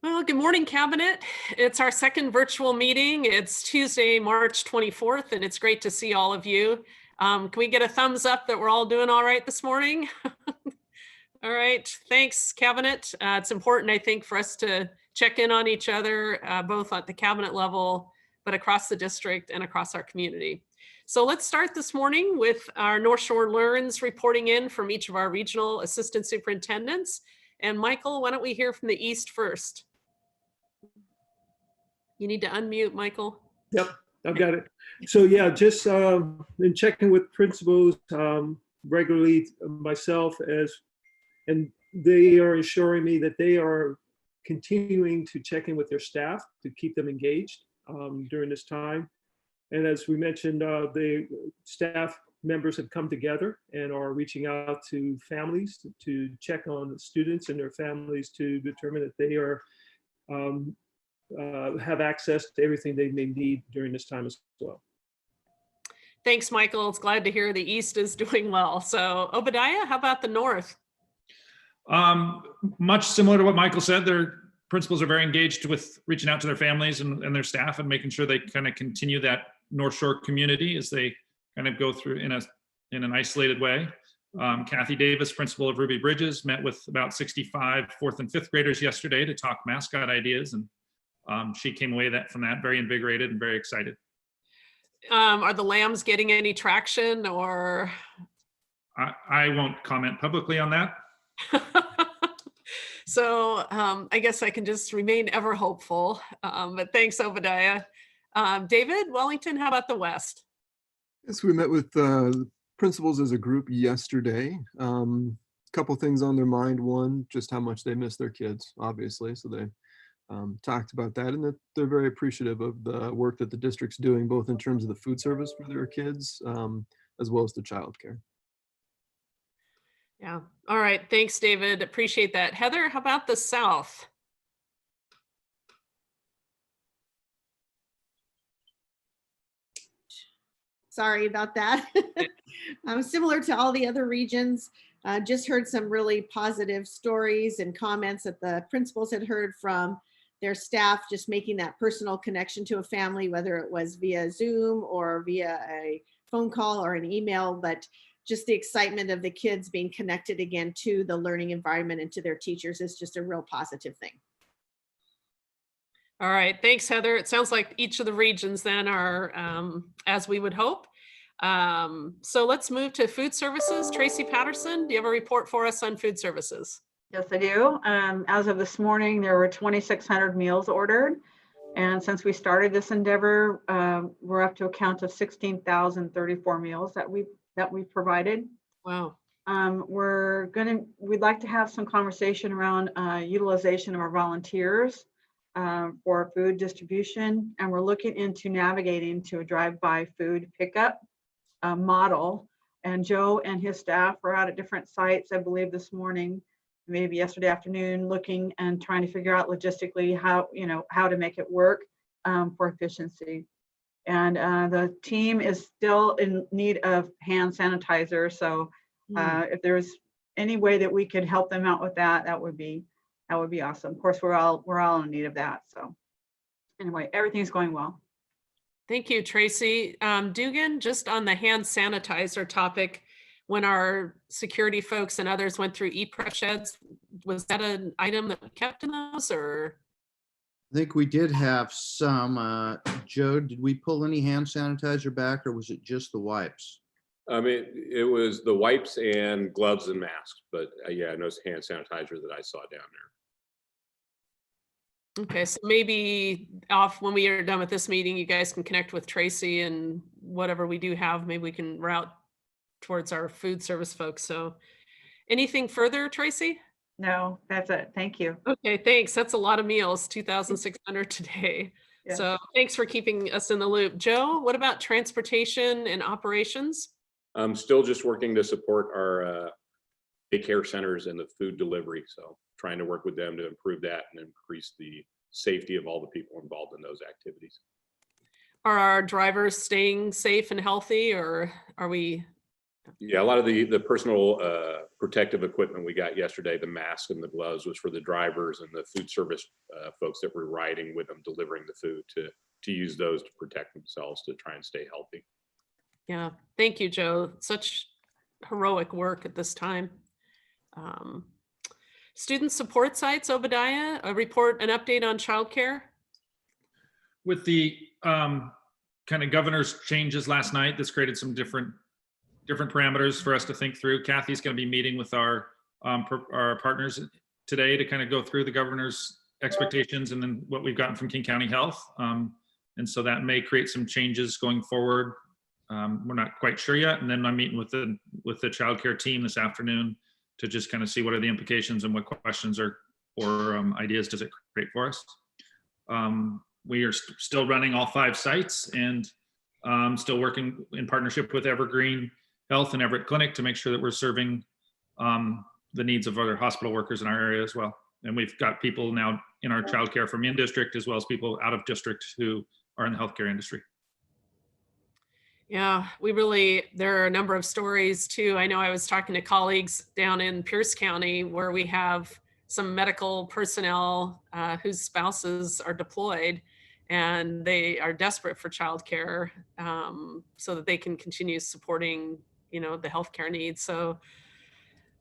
Well, good morning, Cabinet. It's our second virtual meeting. It's Tuesday, March 24th, and it's great to see all of you. Can we get a thumbs up that we're all doing all right this morning? All right, thanks, Cabinet. It's important, I think, for us to check in on each other, both at the Cabinet level, but across the district and across our community. So let's start this morning with our North Shore Learns reporting in from each of our regional assistant superintendents. And Michael, why don't we hear from the East first? You need to unmute, Michael. Yep, I've got it. So yeah, just been checking with principals regularly myself and they are assuring me that they are continuing to check in with their staff to keep them engaged during this time. And as we mentioned, the staff members have come together and are reaching out to families to check on the students and their families to determine that they are have access to everything they may need during this time as well. Thanks, Michael. It's glad to hear the East is doing well. So Obadiah, how about the North? Much similar to what Michael said, their principals are very engaged with reaching out to their families and their staff and making sure they kind of continue that North Shore community as they kind of go through in an isolated way. Kathy Davis, principal of Ruby Bridges, met with about 65 fourth and fifth graders yesterday to talk mascot ideas, and she came away from that very invigorated and very excited. Are the lambs getting any traction, or? I won't comment publicly on that. So I guess I can just remain ever hopeful, but thanks, Obadiah. David Wellington, how about the West? Yes, we met with principals as a group yesterday. Couple things on their mind. One, just how much they miss their kids, obviously. So they talked about that, and that they're very appreciative of the work that the district's doing, both in terms of the food service for their kids, as well as the childcare. Yeah. All right. Thanks, David. Appreciate that. Heather, how about the South? Sorry about that. Similar to all the other regions, just heard some really positive stories and comments that the principals had heard from their staff, just making that personal connection to a family, whether it was via Zoom or via a phone call or an email, but just the excitement of the kids being connected again to the learning environment and to their teachers is just a real positive thing. All right. Thanks, Heather. It sounds like each of the regions then are as we would hope. So let's move to food services. Tracy Patterson, do you have a report for us on food services? Yes, I do. As of this morning, there were 2,600 meals ordered. And since we started this endeavor, we're up to a count of 16,034 meals that we've provided. Wow. We'd like to have some conversation around utilization of our volunteers for food distribution. And we're looking into navigating to a drive-by food pickup model. And Joe and his staff were out at different sites, I believe this morning, maybe yesterday afternoon, looking and trying to figure out logistically how to make it work for efficiency. And the team is still in need of hand sanitizer. So if there's any way that we could help them out with that, that would be awesome. Of course, we're all in need of that. So anyway, everything's going well. Thank you, Tracy. Dugan, just on the hand sanitizer topic, when our security folks and others went through e-prep sheds, was that an item that we kept in those, or? I think we did have some. Joe, did we pull any hand sanitizer back, or was it just the wipes? It was the wipes and gloves and masks, but yeah, no hand sanitizer that I saw down there. Okay, so maybe when we are done with this meeting, you guys can connect with Tracy, and whatever we do have, maybe we can route towards our food service folks. So anything further, Tracy? No, that's it. Thank you. Okay, thanks. That's a lot of meals, 2,600 today. Yeah. So thanks for keeping us in the loop. Joe, what about transportation and operations? I'm still just working to support our daycare centers and the food delivery. So trying to work with them to improve that and increase the safety of all the people involved in those activities. Are our drivers staying safe and healthy, or are we Yeah, a lot of the personal protective equipment we got yesterday, the mask and the gloves, was for the drivers and the food service folks that were riding with them, delivering the food, to use those to protect themselves, to try and stay healthy. Yeah, thank you, Joe. Such heroic work at this time. Student support sites, Obadiah, a report, an update on childcare. With the kind of governor's changes last night, this created some different parameters for us to think through. Kathy's going to be meeting with our partners today to kind of go through the governor's expectations and then what we've gotten from King County Health. And so that may create some changes going forward. We're not quite sure yet. And then I'm meeting with the childcare team this afternoon to just kind of see what are the implications and what questions or ideas does it create for us. We are still running all 5 sites and still working in partnership with Evergreen Health and Everett Clinic to make sure that we're serving the needs of other hospital workers in our area as well. And we've got people now in our childcare from in district as well as people out of district who are in the healthcare industry. Yeah, there are a number of stories too. I know I was talking to colleagues down in Pierce County where we have some medical personnel whose spouses are deployed and they are desperate for childcare so that they can continue supporting, the healthcare needs. So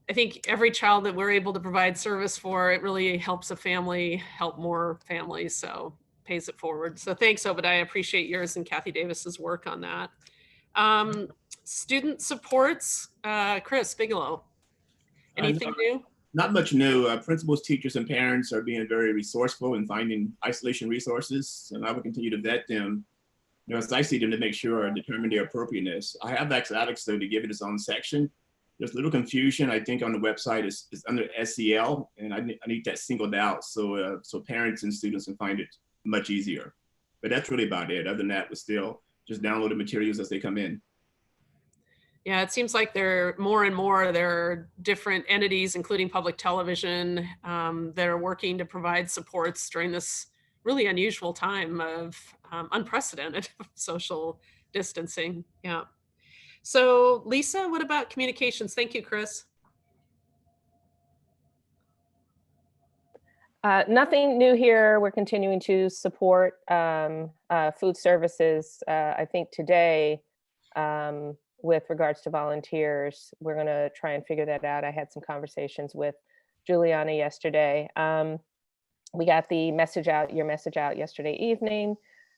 I think every child that we're able to provide service for, it really helps a family, help more families. So pays it forward. So thanks, Obadiah. I appreciate yours and Kathy Davis's work on that. Student supports, Chris Bigelow. Anything new? Not much new. Principals, teachers, and parents are being very resourceful in finding isolation resources, and I will continue to vet them, as I see them, to make sure I determine their appropriateness. I have asked Alex, though, to give it its own section. There's a little confusion, I think, on the website. It's under SEL, and I need that singled out so parents and students can find it much easier. But that's really about it. Other than that, we're still just downloading materials as they come in. Yeah, it seems like there are different entities, including public television, that are working to provide supports during this really unusual time of unprecedented social distancing. Yeah. So Lisa, what about communications? Thank you, Chris. Nothing new here. We're continuing to support food services. I think today, with regards to volunteers, we're going to try and figure that out. I had some conversations with Juliana yesterday. We got the your message out yesterday evening,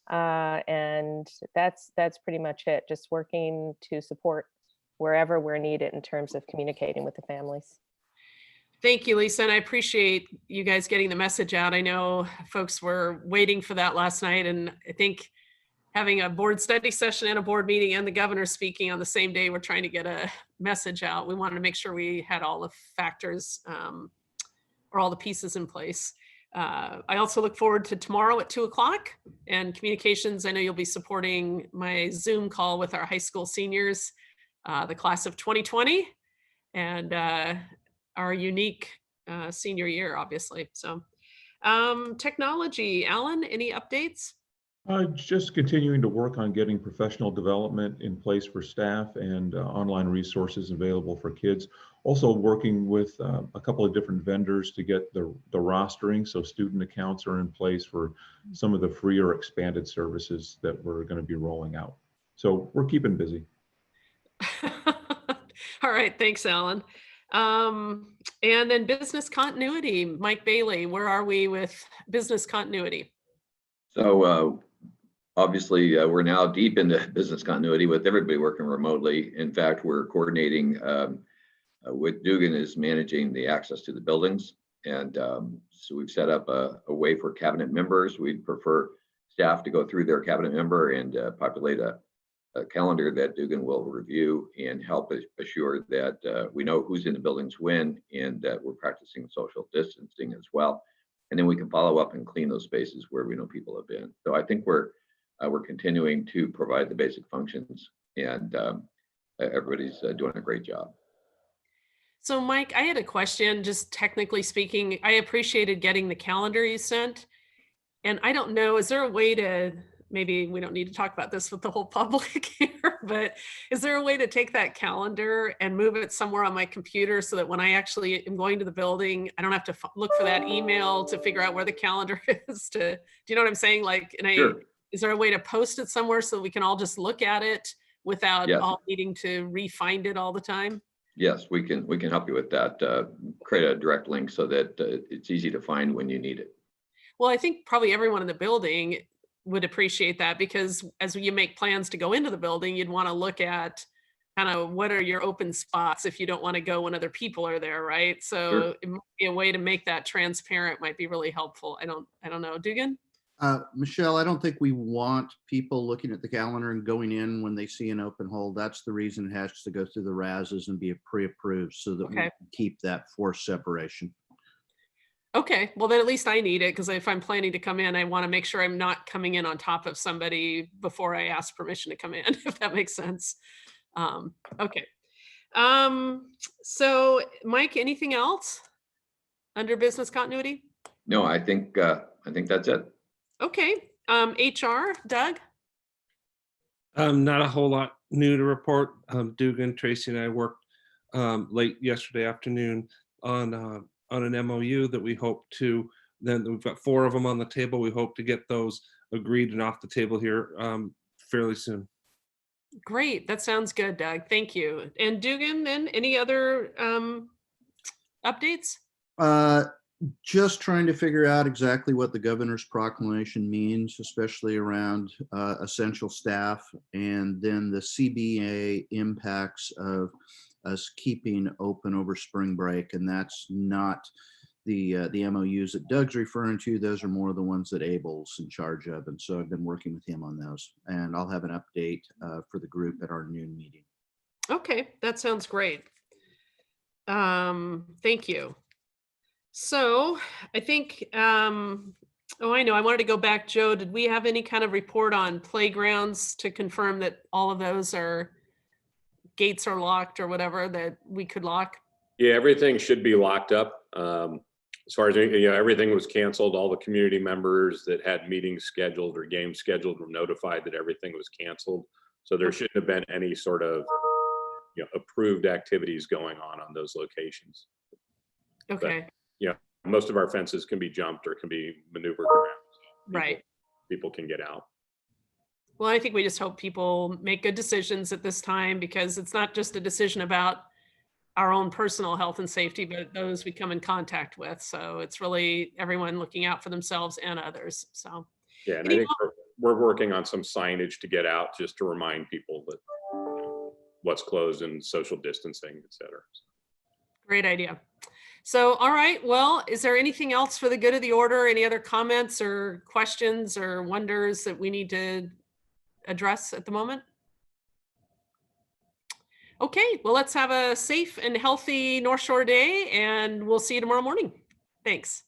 and that's pretty much it. Just working to support wherever we're needed in terms of communicating with the families. Thank you, Lisa, and I appreciate you guys getting the message out. I know folks were waiting for that last night, and I think having a board study session and a board meeting and the governor speaking on the same day, we're trying to get a message out. We wanted to make sure we had all the factors or all the pieces in place. I also look forward to tomorrow at 2:00 and communications. I know you'll be supporting my Zoom call with our high school seniors, the class of 2020, and our unique senior year, obviously. So technology, Alan, any updates? Just continuing to work on getting professional development in place for staff and online resources available for kids. Also working with a couple of different vendors to get the rostering so student accounts are in place for some of the free or expanded services that we're going to be rolling out. So we're keeping busy. All right, thanks, Alan. And then business continuity, Mike Bailey, where are we with business continuity? So obviously we're now deep into business continuity with everybody working remotely. In fact, we're coordinating with Dugan is managing the access to the buildings. And so we've set up a way for cabinet members. We'd prefer staff to go through their cabinet member and populate a calendar that Dugan will review and help assure that we know who's in the buildings when, and that we're practicing social distancing as well. And then we can follow up and clean those spaces where we know people have been. So I think we're continuing to provide the basic functions, and everybody's doing a great job. So Mike, I had a question, just technically speaking. I appreciated getting the calendar you sent. And I don't know, is there a way to maybe we don't need to talk about this with the whole public here, but is there a way to take that calendar and move it somewhere on my computer so that when I actually am going to the building, I don't have to look for that email to figure out where the calendar is to, do you know what I'm saying? Like, Sure. is there a way to post it somewhere so that we can all just look at it without Yes. all needing to re-find it all the time? Yes, we can help you with that. Create a direct link so that it's easy to find when you need it. Well, I think probably everyone in the building would appreciate that, because as you make plans to go into the building, you'd want to look at kind of what are your open spots if you don't want to go when other people are there, right? So Sure. it might be a way to make that transparent might be really helpful. I don't know. Dugan? Michelle, I don't think we want people looking at the calendar and going in when they see an open hold. That's the reason it has to go through the RASs and be pre-approved so that we Okay. can keep that forced separation. Okay, well then at least I need it, because if I'm planning to come in, I want to make sure I'm not coming in on top of somebody before I ask permission to come in, if that makes sense. Okay. So Mike, anything else under business continuity? No, I think that's it. Okay. HR, Doug? Not a whole lot new to report. Dugan, Tracy, and I worked late yesterday afternoon on an MOU that we hope to, then we've got 4 of them on the table. We hope to get those agreed and off the table here fairly soon. Great. That sounds good, Doug. Thank you. And Dugan, then any other updates? Just trying to figure out exactly what the governor's proclamation means, especially around essential staff, and then the CBA impacts of us keeping open over spring break. And that's not the MOUs that Doug's referring to. Those are more the ones that Abel's in charge of. And so I've been working with him on those, and I'll have an update for the group at our noon meeting. Okay, that sounds great. Thank you. So I think, oh, I know, I wanted to go back. Joe, did we have any kind of report on playgrounds to confirm that all of those gates are locked or whatever that we could lock? Yeah, everything should be locked up. As far as, everything was canceled. All the community members that had meetings scheduled or games scheduled were notified that everything was canceled. So there shouldn't have been any sort of, approved activities going on those locations. Okay. Most of our fences can be jumped or can be maneuvered around. So Right. People can get out. Well, I think we just hope people make good decisions at this time, because it's not just a decision about our own personal health and safety, but those we come in contact with. So it's really everyone looking out for themselves and others. So Yeah, and I think we're working on some signage to get out just to remind people that what's closed and social distancing, et cetera. great idea. So, all right, well, is there anything else for the good of the order? Any other comments or questions or wonders that we need to address at the moment? Okay, well, let's have a safe and healthy North Shore day, and we'll see you tomorrow morning. Thanks.